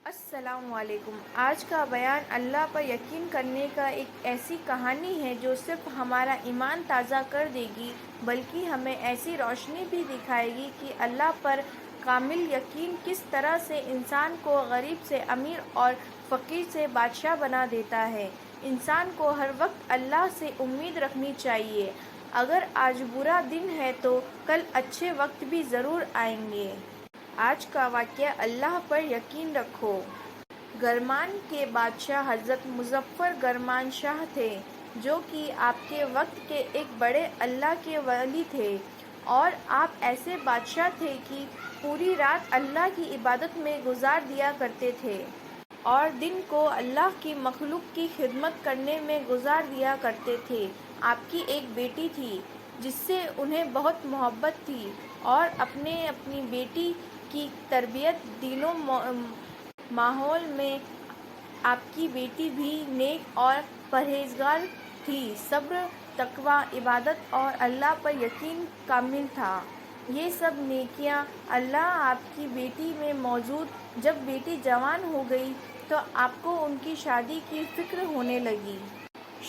السلام علیکم۔ آج کا بیان اللہ پر یقین کرنے کا ایک ایسی کہانی ہے جو صرف ہمارا ایمان تازہ کر دے گی بلکہ ہمیں ایسی روشنی بھی دکھائے گی کہ اللہ پر کامل یقین کس طرح سے انسان کو غریب سے امیر اور فقیر سے بادشاہ بنا دیتا ہے۔ انسان کو ہر وقت اللہ سے امید رکھنی چاہیے۔ اگر آج برا دن ہے تو کل اچھے وقت بھی ضرور آئیں گے۔ آج کا واقعہ اللہ پر یقین رکھو۔ گرمان کے بادشاہ حضرت مظفر گرمان شاہ تھے جو کہ آپ کے وقت کے ایک بڑے اللہ کے ولی تھے، اور آپ ایسے بادشاہ تھے کہ پوری رات اللہ کی عبادت میں گزار دیا کرتے تھے اور دن کو اللہ کی مخلوق کی خدمت کرنے میں گزار دیا کرتے تھے۔ آپ کی ایک بیٹی تھی جس سے انہیں بہت محبت تھی، اور اپنی بیٹی کی تربیت دین و ماحول میں آپ کی بیٹی بھی نیک اور پرہیزگار تھی۔ صبر، تقویٰ، عبادت اور اللہ پر یقین کامل تھا۔ یہ سب نیکیاں اللہ آپ کی بیٹی میں موجود۔ جب بیٹی جوان ہو گئی تو آپ کو ان کی شادی کی فکر ہونے لگی۔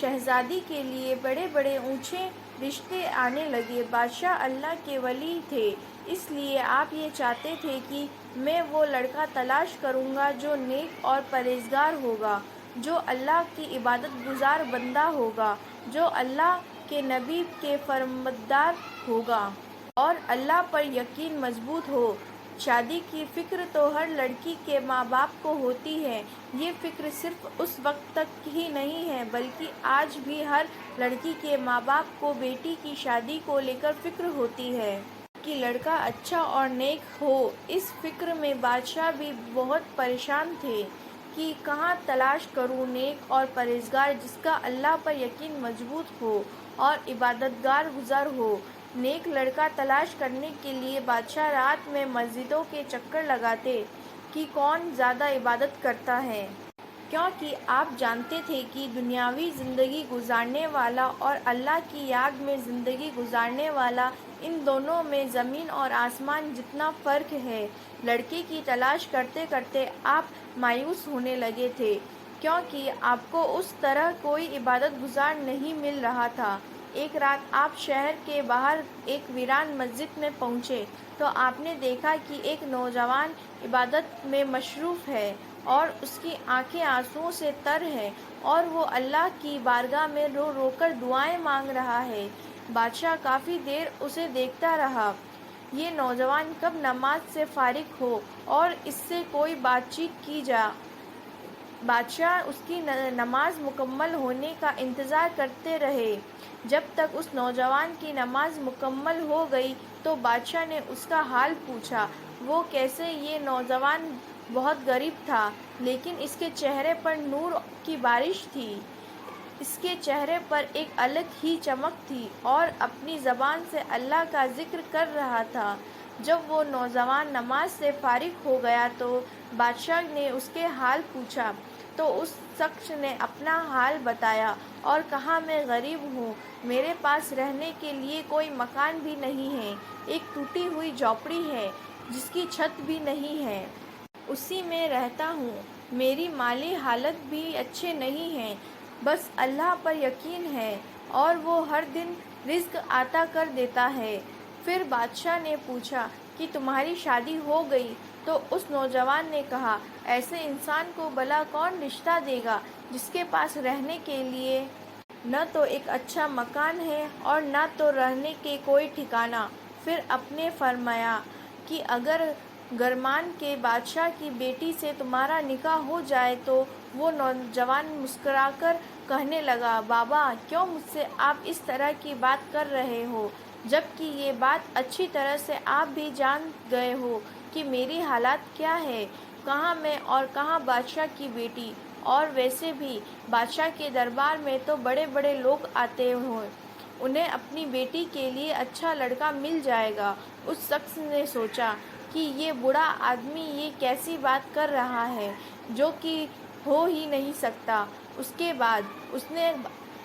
شہزادی کے لیے بڑے بڑے اونچے رشتے آنے لگے۔ بادشاہ اللہ کے ولی تھے، اس لیے آپ یہ چاہتے تھے کہ میں وہ لڑکا تلاش کروں گا جو نیک اور پرہیزگار ہوگا، جو اللہ کی عبادت گزار بندہ ہوگا، جو اللہ کے نبی کے فرمانبردار ہوگا اور اللہ پر یقین مضبوط ہو۔ شادی کی فکر تو ہر لڑکی کے ماں باپ کو ہوتی ہے۔ یہ فکر صرف اس وقت تک ہی نہیں ہے بلکہ آج بھی ہر لڑکی کے ماں باپ کو بیٹی کی شادی کو لے کر فکر ہوتی ہے کہ لڑکا اچھا اور نیک ہو۔ اس فکر میں بادشاہ بھی بہت پریشان تھے کہ کہاں تلاش کروں نیک اور پرہیزگار جس کا اللہ پر یقین مضبوط ہو اور عبادت گزار ہو۔ نیک لڑکا تلاش کرنے کے لیے بادشاہ رات میں مسجدوں کے چکر لگاتے کہ کون زیادہ عبادت کرتا ہے، کیونکہ آپ جانتے تھے کہ دنیاوی زندگی گزارنے والا اور اللہ کی یاد میں زندگی گزارنے والا، ان دونوں میں زمین اور آسمان جتنا فرق ہے۔ لڑکے کی تلاش کرتے کرتے آپ مایوس ہونے لگے تھے کیونکہ آپ کو اس طرح کوئی عبادت گزار نہیں مل رہا تھا۔ ایک رات آپ شہر کے باہر ایک ویران مسجد میں پہنچے تو آپ نے دیکھا کہ ایک نوجوان عبادت میں مصروف ہے اور اس کی آنکھیں آنسوؤں سے تر ہیں، اور وہ اللہ کی بارگاہ میں رو رو کر دعائیں مانگ رہا ہے۔ بادشاہ کافی دیر اسے دیکھتا رہا۔ یہ نوجوان کب نماز سے فارغ ہو اور اس سے کوئی بات چیت کی جائے۔ بادشاہ اس کی نماز مکمل ہونے کا انتظار کرتے رہے۔ جب تک اس نوجوان کی نماز مکمل ہو گئی تو بادشاہ نے اس کا حال پوچھا۔ وہ کیسے؟ یہ نوجوان بہت غریب تھا لیکن اس کے چہرے پر نور کی بارش تھی۔ اس کے چہرے پر ایک الگ ہی چمک تھی اور اپنی زبان سے اللہ کا ذکر کر رہا تھا۔ جب وہ نوجوان نماز سے فارغ ہو گیا تو بادشاہ نے اس کے حال پوچھا تو اس شخص نے اپنا حال بتایا اور کہا، میں غریب ہوں، میرے پاس رہنے کے لیے کوئی مکان بھی نہیں ہے، ایک ٹوٹی ہوئی جھونپڑی ہے جس کی چھت بھی نہیں ہے، اسی میں رہتا ہوں، میری مالی حالت بھی اچھے نہیں ہے، بس اللہ پر یقین ہے اور وہ ہر دن رزق عطا کر دیتا ہے۔ پھر بادشاہ نے پوچھا کہ تمہاری شادی ہو گئی؟ تو اس نوجوان نے کہا، ایسے انسان کو بھلا کون رشتہ دے گا جس کے پاس رہنے کے لیے نہ تو ایک اچھا مکان ہے اور نہ تو رہنے کے کوئی ٹھکانہ۔ پھر آپ نے فرمایا کہ اگر گرمان کے بادشاہ کی بیٹی سے تمہارا نکاح ہو جائے تو وہ نوجوان مسکرا کر کہنے لگا، بابا کیوں مجھ سے آپ اس طرح کی بات کر رہے ہو، جبکہ یہ بات اچھی طرح سے آپ بھی جان گئے ہو کہ میری حالت کیا ہے، کہاں میں اور کہاں بادشاہ کی بیٹی، اور ویسے بھی بادشاہ کے دربار میں تو بڑے بڑے لوگ آتے ہیں، انہیں اپنی بیٹی کے لیے اچھا لڑکا مل جائے گا۔ اس شخص نے سوچا کہ یہ بوڑھا آدمی یہ کیسی بات کر رہا ہے جو کہ ہو ہی نہیں سکتا۔ اس کے بعد اس نے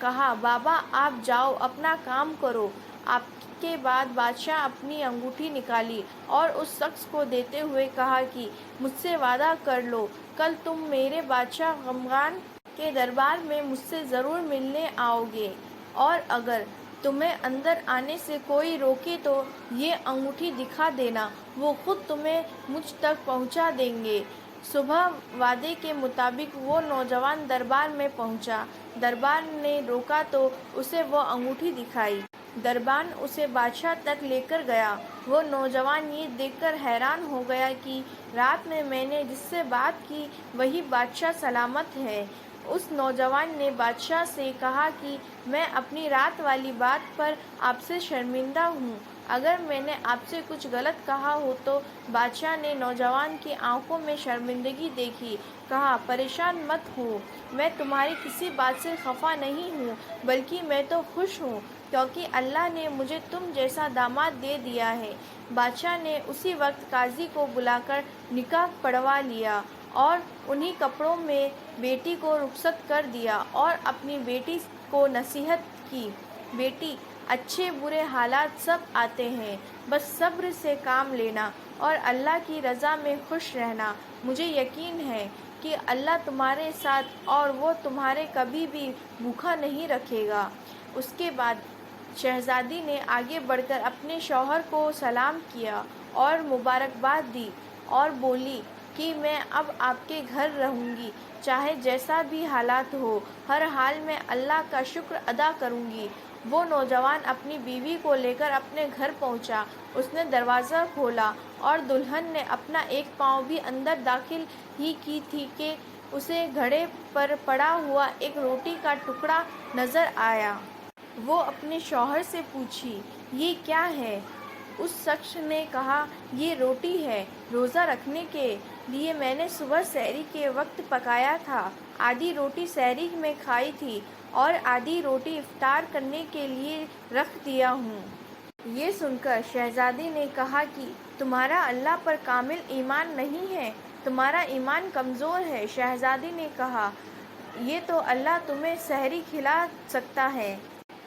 کہا، بابا آپ جاؤ اپنا کام کرو۔ آپ کے بعد بادشاہ اپنی انگوٹھی نکالی اور اس شخص کو دیتے ہوئے کہا کہ مجھ سے وعدہ کر لو کل تم میرے بادشاہ غمگان کے دربار میں مجھ سے ضرور ملنے آؤ گے، اور اگر تمہیں اندر آنے سے کوئی روکے تو یہ انگوٹھی دکھا دینا، وہ خود تمہیں مجھ تک پہنچا دیں گے۔ صبح وعدے کے مطابق وہ نوجوان دربار میں پہنچا۔ دربار نے روکا تو اسے وہ انگوٹھی دکھائی۔ دربان اسے بادشاہ تک لے کر گیا۔ وہ نوجوان یہ دیکھ کر حیران ہو گیا کہ رات میں نے جس سے بات کی وہی بادشاہ سلامت ہے۔ اس نوجوان نے بادشاہ سے کہا کہ میں اپنی رات والی بات پر آپ سے شرمندہ ہوں، اگر میں نے آپ سے کچھ غلط کہا ہو تو۔ بادشاہ نے نوجوان کی آنکھوں میں شرمندگی دیکھی، کہا پریشان مت ہو، میں تمہاری کسی بات سے خفا نہیں ہوں، بلکہ میں تو خوش ہوں کیونکہ اللہ نے مجھے تم جیسا داماد دے دیا ہے۔ بادشاہ نے اسی وقت قاضی کو بلا کر نکاح پڑھوا لیا اور انہی کپڑوں میں بیٹی کو رخصت کر دیا اور اپنی بیٹی کو نصیحت کی، بیٹی اچھے برے حالات سب آتے ہیں، بس صبر سے کام لینا اور اللہ کی رضا میں خوش رہنا۔ مجھے یقین ہے کہ اللہ تمہارے ساتھ اور وہ تمہارے کبھی بھی بھوکا نہیں رکھے گا۔ اس کے بعد شہزادی نے آگے بڑھ کر اپنے شوہر کو سلام کیا اور مبارکباد دی اور بولی کہ میں اب آپ کے گھر رہوں گی، چاہے جیسا بھی حالات ہو، ہر حال میں اللہ کا شکر ادا کروں گی۔ وہ نوجوان اپنی بیوی کو لے کر اپنے گھر پہنچا۔ اس نے دروازہ کھولا اور دلہن نے اپنا ایک پاؤں بھی اندر داخل ہی کی تھی کہ اسے گھڑے پر پڑا ہوا ایک روٹی کا ٹکڑا نظر آیا۔ وہ اپنے شوہر سے پوچھی، یہ کیا ہے؟ اس شخص نے کہا، یہ روٹی ہے، روزہ رکھنے کے لیے میں نے صبح سحری کے وقت پکایا تھا۔ آدھی روٹی سحری میں کھائی تھی اور آدھی روٹی افطار کرنے کے لیے رکھ دیا ہوں۔ یہ سن کر شہزادی نے کہا کہ تمہارا اللہ پر کامل ایمان نہیں ہے، تمہارا ایمان کمزور ہے۔ شہزادی نے کہا، یہ تو اللہ تمہیں سحری کھلا سکتا ہے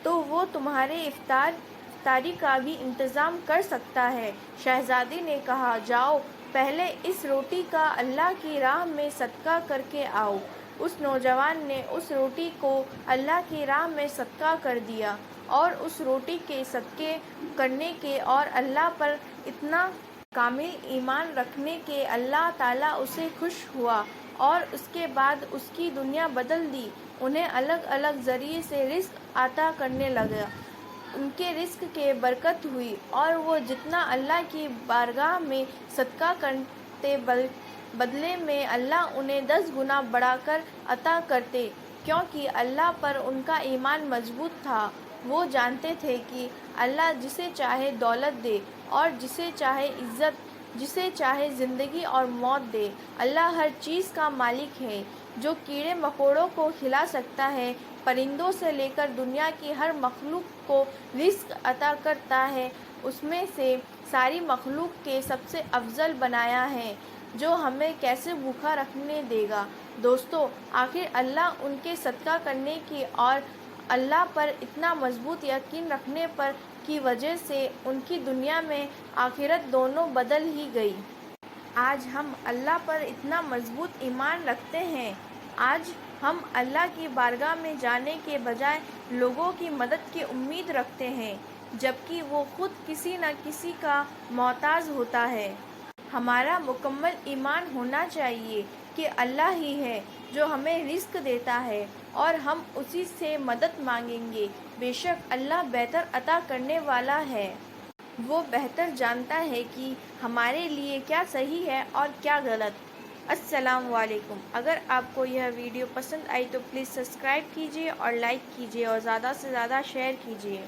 تو وہ تمہارے افطاری کا بھی انتظام کر سکتا ہے۔ شہزادی نے کہا، جاؤ پہلے اس روٹی کا اللہ کی راہ میں صدقہ کر کے آؤ۔ اس نوجوان نے اس روٹی کو اللہ کی راہ میں صدقہ کر دیا اور اس روٹی کے صدقے کرنے کے اور اللہ پر اتنا کامل ایمان رکھنے کے اللہ تعالیٰ اسے خوش ہوا اور اس کے بعد اس کی دنیا بدل دی۔ انہیں الگ الگ ذریعے سے رزق عطا کرنے لگا، ان کے رزق کے برکت ہوئی اور وہ جتنا اللہ کی بارگاہ میں صدقہ کرتے بدلے میں اللہ انہیں 10 گنا بڑھا کر عطا کرتے، کیونکہ اللہ پر ان کا ایمان مضبوط تھا۔ وہ جانتے تھے کہ اللہ جسے چاہے دولت دے اور جسے چاہے عزت، جسے چاہے زندگی اور موت دے۔ اللہ ہر چیز کا مالک ہے، جو کیڑے مکوڑوں کو کھلا سکتا ہے، پرندوں سے لے کر دنیا کی ہر مخلوق کو رزق عطا کرتا ہے، اس میں سے ساری مخلوق کے سب سے افضل بنایا ہے، جو ہمیں کیسے بھوکا رکھنے دے گا۔ دوستو، آخر اللہ ان کے صدقہ کرنے کی اور اللہ پر اتنا مضبوط یقین رکھنے پر کی وجہ سے ان کی دنیا میں آخرت دونوں بدل ہی گئی۔ آج ہم اللہ پر اتنا مضبوط ایمان رکھتے ہیں، آج ہم اللہ کی بارگاہ میں جانے کے بجائے لوگوں کی مدد کی امید رکھتے ہیں، جبکہ وہ خود کسی نہ کسی کا محتاج ہوتا ہے۔ ہمارا مکمل ایمان ہونا چاہیے کہ اللہ ہی ہے جو ہمیں رزق دیتا ہے اور ہم اسی سے مدد مانگیں گے۔ بے شک اللہ بہتر عطا کرنے والا ہے، وہ بہتر جانتا ہے کہ ہمارے لیے کیا صحیح ہے اور کیا غلط۔ السلام علیکم۔ اگر آپ کو یہ ویڈیو پسند آئی تو پلیز سبسکرائب کیجیے اور لائک کیجیے اور زیادہ سے زیادہ شیئر کیجیے۔